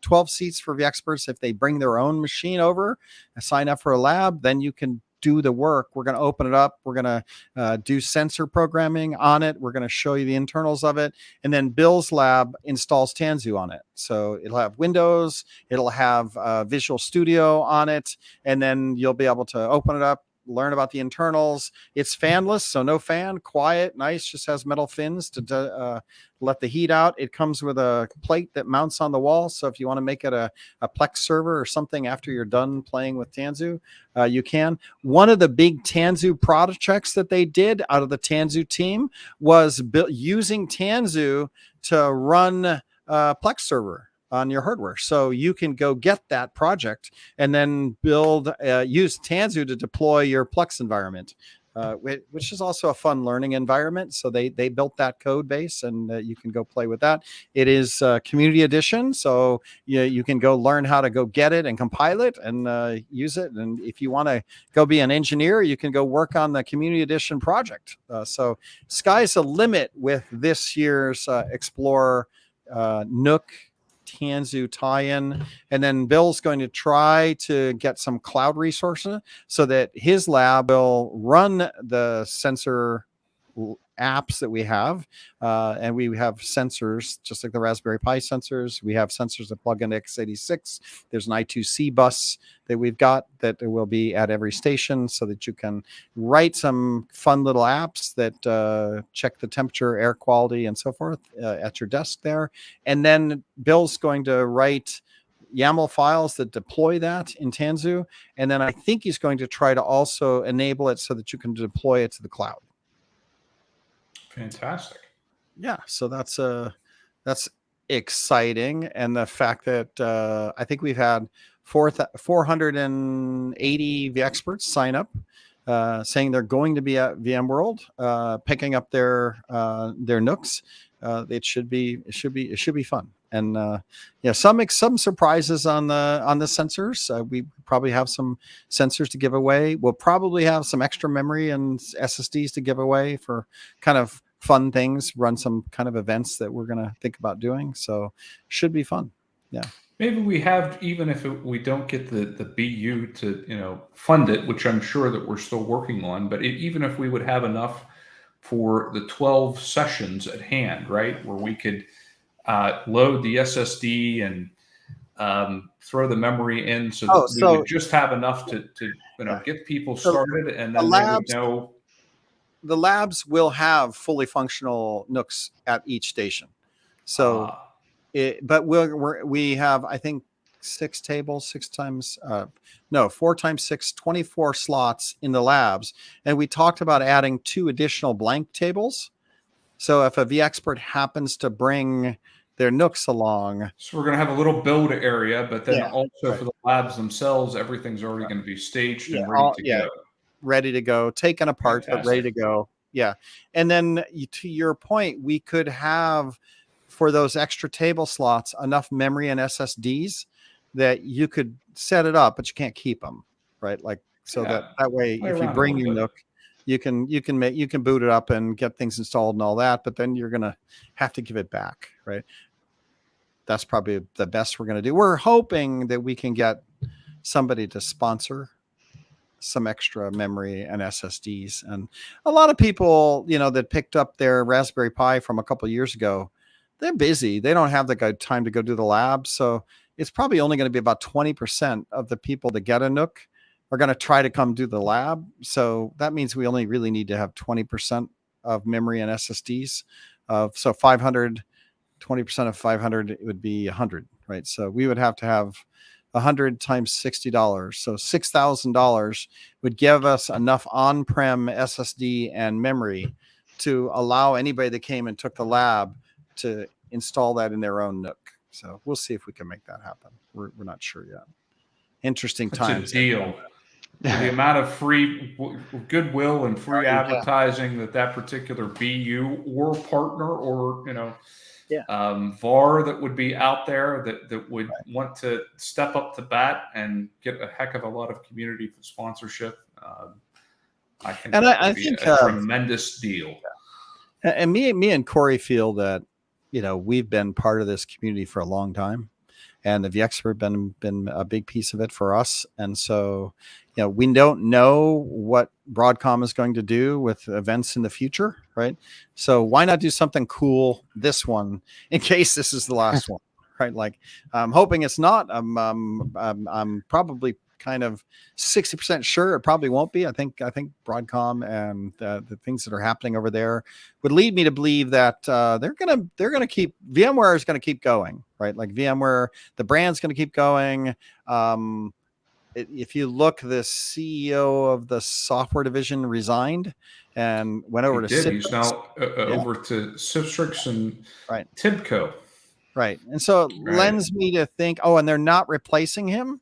12 seats for vExperts. If they bring their own machine over and sign up for a lab, then you can do the work. We're going to open it up. We're going to do sensor programming on it. We're going to show you the internals of it. And then Bill's lab installs Tanzu on it. So it'll have Windows, it'll have Visual Studio on it. And then you'll be able to open it up, learn about the internals. It's fanless, so no fan, quiet, nice, just has metal fins to let the heat out. It comes with a plate that mounts on the wall. So if you want to make it a Plex server or something after you're done playing with Tanzu, you can. One of the big Tanzu projects that they did out of the Tanzu team was using Tanzu to run Plex server on your hardware. So you can go get that project and then use Tanzu to deploy your Plex environment. which is also a fun learning environment. So they built that code base, and you can go play with that. It is community edition, so you can go learn how to go get it and compile it and use it. And if you want to go be an engineer, you can go work on the community edition project. So sky's the limit with this year's Explore Nook Tanzu tie-in, and then Bill's going to try to get some cloud resources so that his lab will run the sensor apps that we have, and we have sensors just like the Raspberry Pi sensors. We have sensors that plug into x86. There's an I2C bus that we've got that will be at every station, so that you can write some fun little apps that check the temperature, air quality, and so forth at your desk there. And then Bill's going to write YAML files that deploy that in Tanzu, and then I think he's going to try to also enable it so that you can deploy it to the cloud. Fantastic. Yeah, so that's exciting, and the fact that I think we've had 480 experts sign up, saying they're going to be at VMworld, picking up their Nooks. It should be fun, and some surprises on the sensors. We probably have some sensors to give away. We'll probably have some extra memory and SSDs to give away for kind of fun things, run some kind of events that we're going to think about doing. So should be fun. Yeah. Maybe we have, even if we don't get the BU to fund it, which I'm sure that we're still working on, but even if we would have enough for the 12 sessions at hand, right, where we could load the SSD and throw the memory in, so that we would just have enough to get people started, and then they would know. The labs will have fully functional Nooks at each station. So, but we have, I think, 6 tables, 4 times 6, 24 slots in the labs. And we talked about adding 2 additional blank tables. So if a vExpert happens to bring their Nooks along. So we're going to have a little build area, but then also for the labs themselves, everything's already going to be staged and ready to go. Ready to go, taken apart, but ready to go. Yeah. And then to your point, we could have, for those extra table slots, enough memory and SSDs that you could set it up, but you can't keep them, right? Like, so that way, if you bring your Nook, you can boot it up and get things installed and all that, but then you're going to have to give it back, right? That's probably the best we're going to do. We're hoping that we can get somebody to sponsor some extra memory and SSDs. And a lot of people, that picked up their Raspberry Pi from a couple of years ago, they're busy. They don't have the time to go do the lab. So it's probably only going to be about 20% of the people that get a Nook are going to try to come do the lab. So that means we only really need to have 20% of memory and SSDs. So 500, 20% of 500, it would be 100, right? So we would have to have 100 times $60. So $6,000 would give us enough on-prem SSD and memory to allow anybody that came and took the lab to install that in their own Nook. So we'll see if we can make that happen. We're not sure yet. Interesting times. It's a deal. The amount of free goodwill and free advertising that particular BU or partner or VAR that would be out there that would want to step up to bat and get a heck of a lot of community sponsorship. I think I think a tremendous deal. And me and Corey feel that we've been part of this community for a long time, and the vExpert been a big piece of it for us. And so we don't know what Broadcom is going to do with events in the future, right? So why not do something cool this one in case this is the last one, right? Like, I'm hoping it's not. I'm probably kind of 60% sure it probably won't be. I think Broadcom and the things that are happening over there would lead me to believe that they're gonna keep, VMware is gonna keep going, right? Like VMware, the brand's gonna keep going. If you look, the CEO of the software division resigned and went over to Citrix. He's now over to Citrix and Tibco. Right. And so it lends me to think, and they're not replacing him,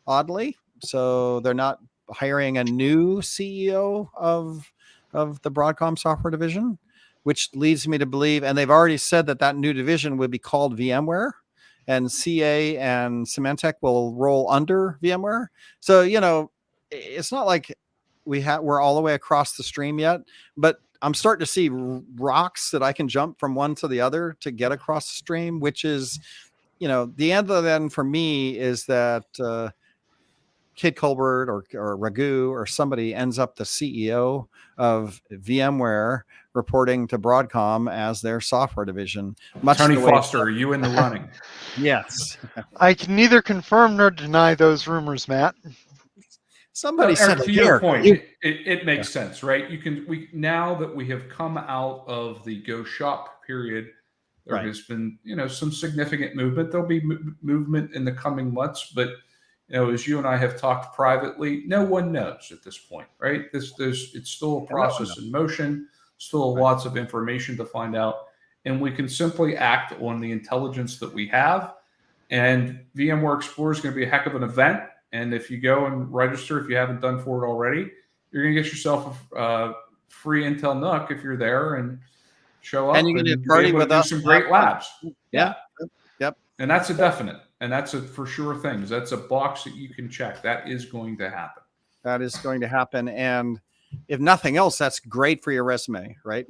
oddly. So they're not hiring a new CEO of of the Broadcom software division, which leads me to believe, and they've already said that new division would be called VMware, and CA and Symantec will roll under VMware. So, it's not like we're all the way across the stream yet, but I'm starting to see rocks that I can jump from one to the other to get across the stream, which is, the end of the end for me is that Kid Colbert or Raghu or somebody ends up the CEO of VMware reporting to Broadcom as their software division. Tony Foster, are you in the running? Yes. I can neither confirm nor deny those rumors, Matt. Somebody Eric, said to your point, it makes sense, right? Now that we have come out of the go shop period, there has been, some significant movement. There'll be movement in the coming months, but as you and I have talked privately, no one knows at this point, right? It's still a process in motion, still lots of information to find out, and we can simply act on the intelligence that we have. And VMware Explorer is going to be a heck of an event. And if you go and register, if you haven't done for it already, you're going to get yourself a free Intel NUC if you're there and show up and you can party with us. Some great labs. Yeah. Yep. And that's a definite. And that's a for sure thing. That's a box that you can check. That is going to happen. That is going to happen. And if nothing else, that's great for your resume, right?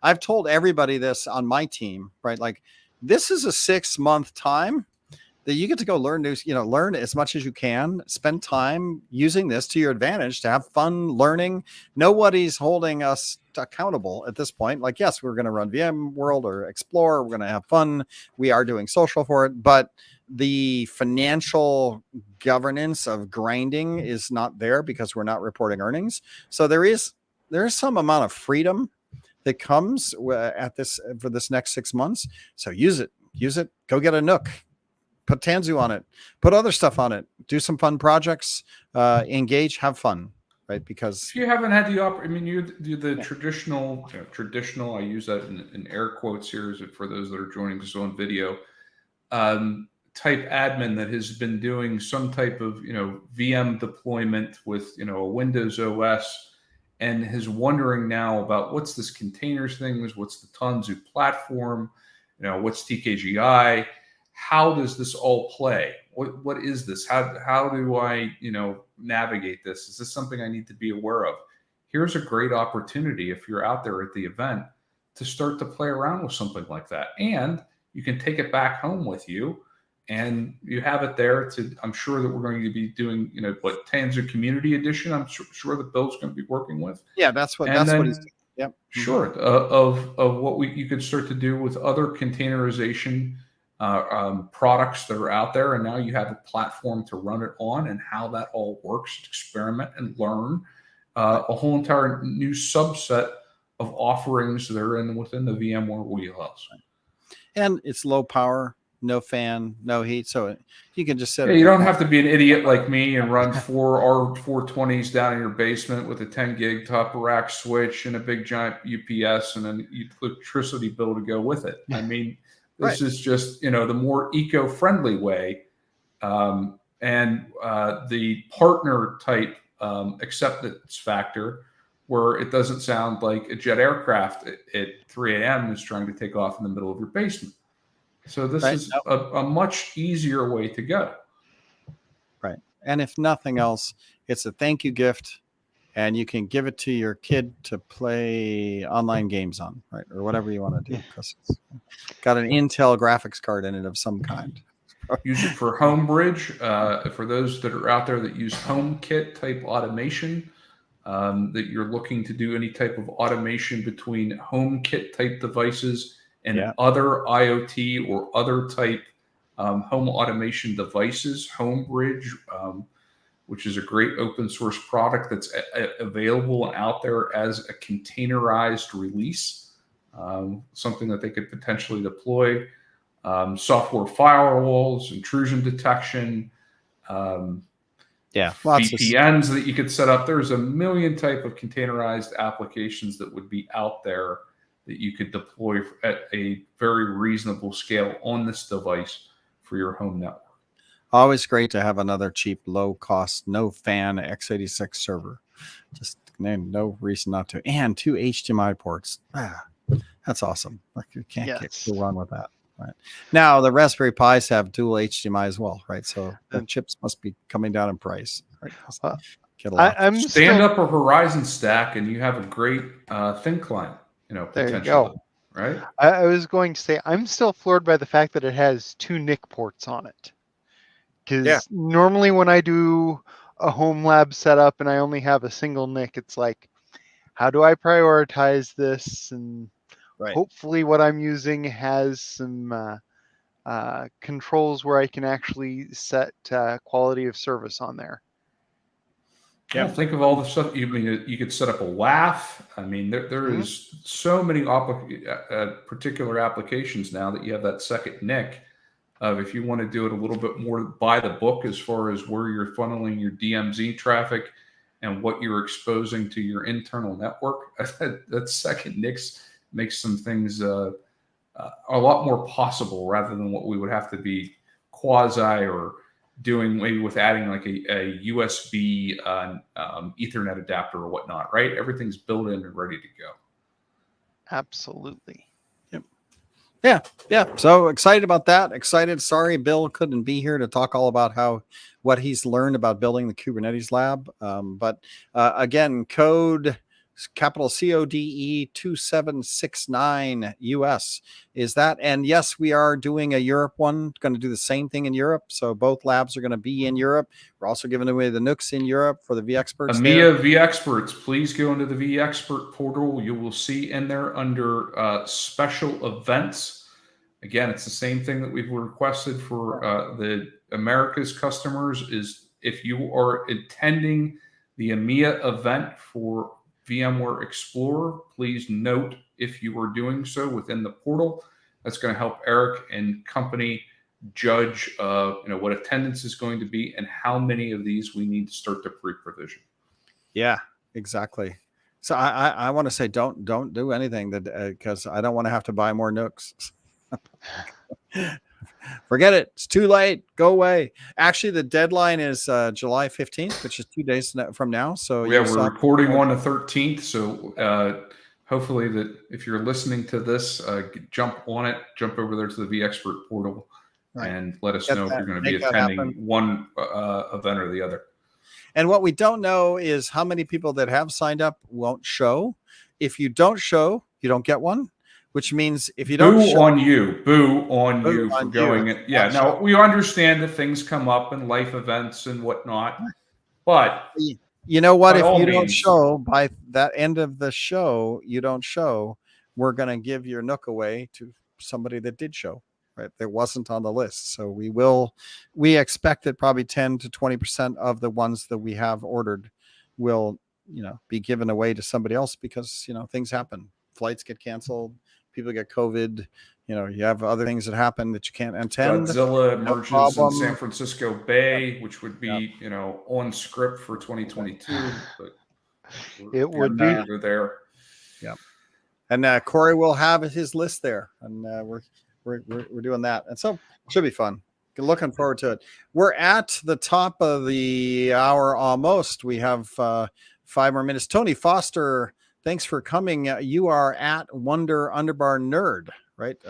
I've told everybody this on my team, right? Like, this is a 6-month time that you get to go learn learn as much as you can, spend time using this to your advantage, to have fun learning. Nobody's holding us accountable at this point. Like, yes, we're going to run VMworld or Explorer. We're going to have fun. We are doing social for it, but the financial governance of grinding is not there because we're not reporting earnings. So there is some amount of freedom that comes for this next 6 months. So use it, go get a NUC, put Tanzu on it, put other stuff on it, do some fun projects, engage, have fun, right? Because if you haven't had you do the traditional, I use that in air quotes here for those that are joining us on video, type admin that has been doing some type of, VM deployment with, a Windows OS, and is wondering now about what's this containers thing, what's the Tanzu platform, what's TKGI, how does this all play? What is this? How do I, navigate this? Is this something I need to be aware of? Here's a great opportunity if you're out there at the event to start to play around with something like that. And you can take it back home with you and you have it there I'm sure that we're going to be doing, Tanzu Community Edition. I'm sure that Bill's going to be working with. Yeah, that's what he's doing. Yep. Sure. Of what you could start to do with other containerization products that are out there, and now you have a platform to run it on, and how that all works, experiment and learn a whole entire new subset of offerings that are within the VMware wheelhouse. And it's low power, no fan, no heat, so you can just set it. You don't have to be an idiot like me and run 4 R420s down in your basement with a 10 gig top of rack switch and a big giant UPS and an electricity bill to go with it. I mean, this is just, the more eco-friendly way, and the partner type acceptance factor, where it doesn't sound like a jet aircraft at 3 a.m. is trying to take off in the middle of your basement. So this is a much easier way to go. Right. And if nothing else, it's a thank you gift, and you can give it to your kid to play online games on, right? Or whatever you want to do. Because it's got an Intel graphics card in it of some kind. Use it for Homebridge. For those that are out there that use HomeKit type automation, that you're looking to do any type of automation between HomeKit type devices and other IoT or other type home automation devices, Homebridge, which is a great open source product that's available and out there as a containerized release, something that they could potentially deploy. Software firewalls, intrusion detection, VPNs that you could set up. There's a million type of containerized applications that would be out there that you could deploy at a very reasonable scale on this device for your home network. Always great to have another cheap, low cost, no fan x86 server. Just no reason not to. And 2 HDMI ports. That's awesome. Like you can't go wrong with that. Right now, the Raspberry Pis have dual HDMI as well, right? So the chips must be coming down in price, right? I'm stand up a Horizon stack, and you have a great thin client. Potentially. There you go. Right. I was going to say I'm still floored by the fact that it has 2 NIC ports on it. Because normally when I do a home lab setup and I only have a single NIC, it's like, how do I prioritize this? And hopefully what I'm using has some controls where I can actually set quality of service on there. Yeah, think of all the stuff. You could set up a WAF. I mean, there is so many particular applications now that you have that second NIC. If you want to do it a little bit more by the book as far as where you're funneling your DMZ traffic and what you're exposing to your internal network, that second NIC makes some things a lot more possible rather than what we would have to be quasi or doing maybe with adding like a USB Ethernet adapter or whatnot, right? Everything's built in and ready to go. Absolutely. Yeah. So excited about that. Excited. Sorry, Bill couldn't be here to talk all about what he's learned about building the Kubernetes lab. But again, code capital CODE 2769 US is that. And yes, we are doing a Europe one, going to do the same thing in Europe. So both labs are going to be in Europe. We're also giving away the NUCs in Europe for the vExperts. EMEA vExperts, please go into the vExpert portal. You will see in there under special events. Again, it's the same thing that we've requested for the Americas customers is if you are attending the EMEA event for VMware Explorer, please note if you are doing so within the portal. That's going to help Eric and company judge what attendance is going to be and how many of these we need to start to pre-provision. Yeah, exactly. So I want to say don't do anything that because I don't want to have to buy more NUCs. Forget it. It's too late. Go away. Actually, the deadline is July 15th, which is 2 days from now. So yeah, we're recording on the 13th. So hopefully that if you're listening to this, jump on it, jump over there to the vExpert portal and let us know if you're going to be attending one event or the other. And what we don't know is how many people that have signed up won't show. If you don't show, you don't get one. Which means if you don't boo on you for going in. Yeah, now we understand that things come up and life events and whatnot, but you know what? If you don't show by that end of the show, we're going to give your NUC away to somebody that did show, right? That wasn't on the list. So we expect that probably 10 to 20% of the ones that we have ordered will, be given away to somebody else because, things happen. Flights get canceled. People get COVID, you have other things that happen that you can't attend. Godzilla emerges in San Francisco Bay, which would be, on script for 2022. But it would be there. Yeah. And Corey will have his list there, and we're doing that, and so it should be fun. Looking forward to it. We're at the top of the hour almost. We have 5 more minutes. Tony Foster, thanks for coming. You are at Wonder Underbar Nerd, right?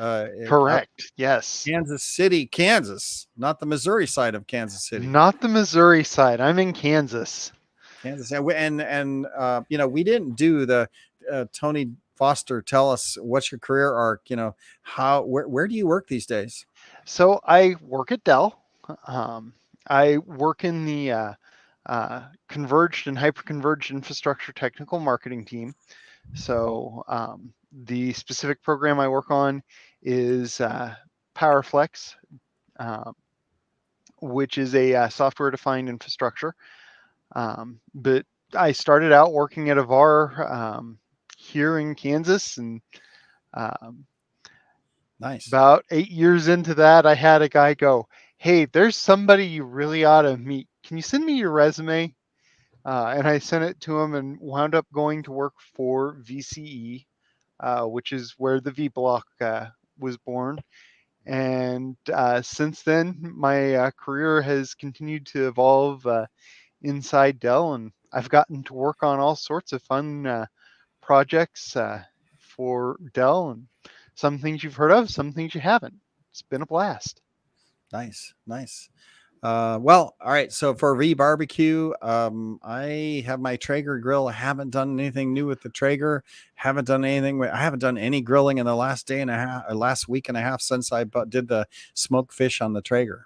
Correct. Yes. Kansas City, Kansas, not the Missouri side of Kansas City. Not the Missouri side. I'm in Kansas. Kansas, and we didn't do the Tony Foster. Tell us what's your career arc. Where do you work these days? So I work at Dell. I work in the converged and hyperconverged infrastructure technical marketing team. So the specific program I work on is PowerFlex, which is a software-defined infrastructure. But I started out working at a VAR here in Kansas, and nice. About 8 years into that, I had a guy go, "Hey, there's somebody you really ought to meet. Can you send me your resume?" And I sent it to him and wound up going to work for VCE, which is where the vBlock was born. And since then, my career has continued to evolve inside Dell, and I've gotten to work on all sorts of fun projects for Dell, and some things you've heard of, some things you haven't. It's been a blast. Nice, nice. Well, all right. So for V barbecue, I have my Traeger grill. I haven't done anything new with the Traeger. Haven't done anything with. I haven't done any grilling in the last day and a half, or last week and a half since I did the smoked fish on the Traeger.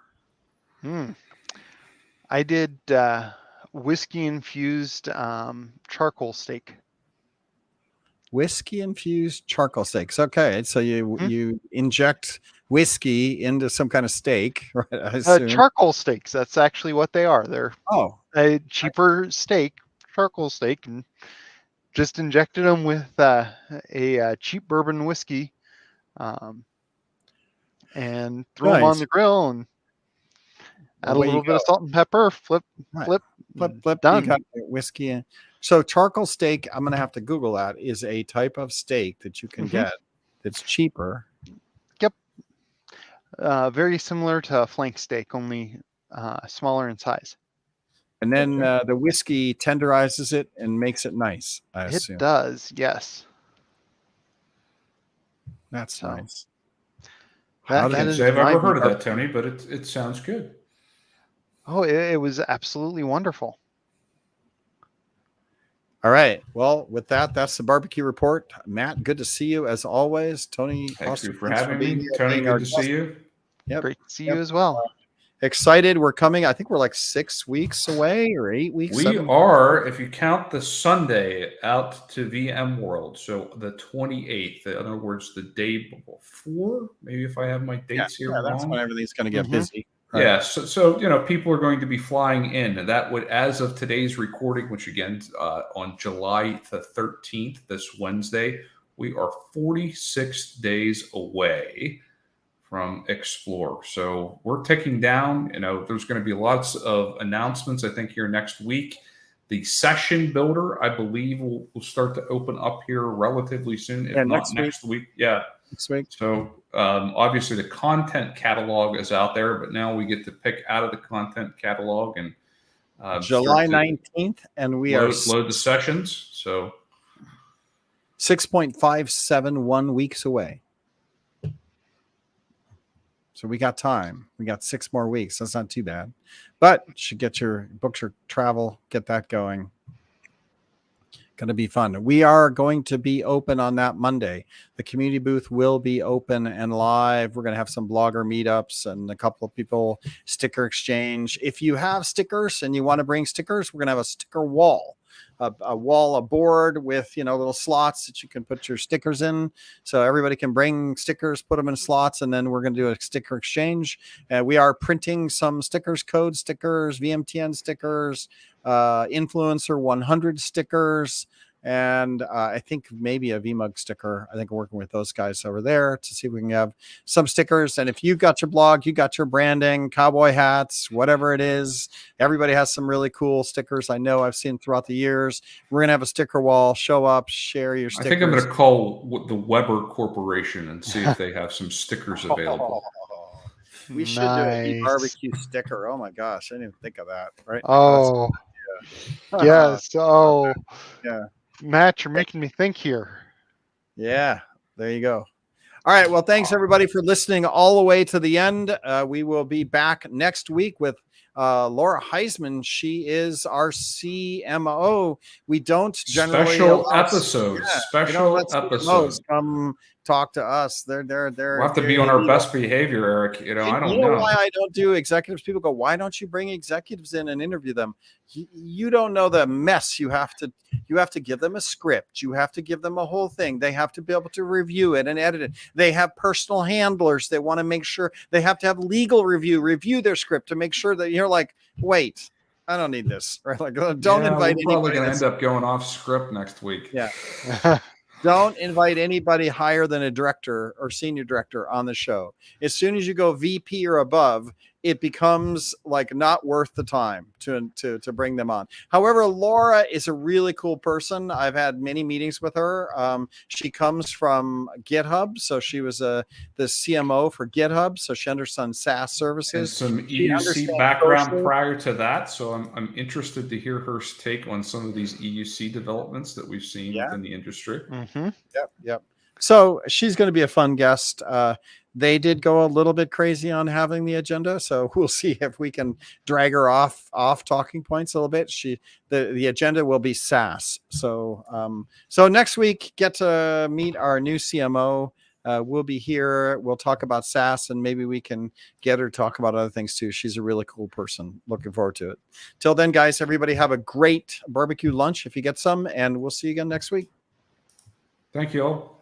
I did whiskey infused charcoal steak. Whiskey infused charcoal steaks. Okay, so you inject whiskey into some kind of steak, right? I assume. Charcoal steaks. That's actually what they are. They're a cheaper steak, charcoal steak, and just injected them with a cheap bourbon whiskey, and throw them on the grill and add a little bit of salt and pepper. Flip. Done. You got whiskey in. So charcoal steak, I'm gonna have to Google that, is a type of steak that you can get that's cheaper. Yep. Very similar to a flank steak, only smaller in size. And then the whiskey tenderizes it and makes it nice, I assume. It does, yes. That's nice. I can't say I've ever heard of that, Tony, but it sounds good. Oh, it was absolutely wonderful. All right. Well, with that, that's the barbecue report. Matt, good to see you as always. Tony, thank you for having me. Tony, good to see you. Yep. Great to see you as well. Excited. We're coming. I think we're like 6 weeks away or 8 weeks. We are, if you count the Sunday out to VMworld, so the 28th. In other words, the day before. Maybe if I have my dates here wrong. That's when everything's going to get busy. Right. Yeah, so people are going to be flying in, and that would, as of today's recording, which again on July the 13th, this Wednesday, we are 46 days away from Explore. So we're ticking down. There's going to be lots of announcements, I think, here next week. The session builder, I believe, will start to open up here relatively soon, if not next week. Yeah. Next week. So obviously the content catalog is out there, but now we get to pick out of the content catalog and July 19th, and we load the sessions. So 6.571 weeks away. So we got time. We got 6 more weeks. That's not too bad, but should get your books or travel, get that going. Going to be fun. We are going to be open on that Monday. The community booth will be open and live. We're going to have some blogger meetups and a couple of people sticker exchange. If you have stickers and you want to bring stickers, we're going to have a sticker wall. A board with little slots that you can put your stickers in, so everybody can bring stickers, put them in slots, and then we're going to do a sticker exchange. We are printing some stickers, code stickers, VMTN stickers, influencer 100 stickers, and I think maybe a VMUG sticker. I think we're working with those guys over there to see if we can have some stickers. And if you've got your blog, you got your branding, cowboy hats, whatever it is, everybody has some really cool stickers. I know I've seen throughout the years. We're going to have a sticker wall. Show up, share your stickers. I think I'm going to call the Weber Corporation and see if they have some stickers available. We should do a barbecue sticker. Oh my gosh, I didn't even think of that. Right? Oh, yes. Oh, yeah. Matt, you're making me think here. Yeah, there you go. All right. Well, thanks everybody for listening all the way to the end. We will be back next week with Laura Heisman. She is our CMO. We don't generally special episodes come talk to us. They're we'll have to be on our best behavior, Eric. I don't know why I don't do executives. People go, why don't you bring executives in and interview them? You don't know the mess you have to give them a script. You have to give them a whole thing. They have to be able to review it and edit it. They have personal handlers. They want to make sure they have to have legal review their script to make sure that you're like, wait, I don't need this. Right? Like, don't invite anybody. We're probably going to end up going off script next week. Yeah. Don't invite anybody higher than a director or senior director on the show. As soon as you go VP or above, it becomes like not worth the time to bring them on. However, Laura is a really cool person. I've had many meetings with her. She comes from GitHub, so she was the CMO for GitHub, so she understands SaaS services and some She EUC understands background social. prior to that. So I'm interested to hear her take on some of these EUC developments that we've seen Yeah. within the industry. Mm-hmm. Yep. So she's going to be a fun guest. They did go a little bit crazy on having the agenda, so we'll see if we can drag her off talking points a little bit. The agenda will be SaaS. So so next week, get to meet our new CMO. We'll be here. We'll talk about SaaS, and maybe we can get her to talk about other things too. She's a really cool person. Looking forward to it. Till then, guys, everybody have a great barbecue lunch if you get some, and we'll see you again next week. Thank you all.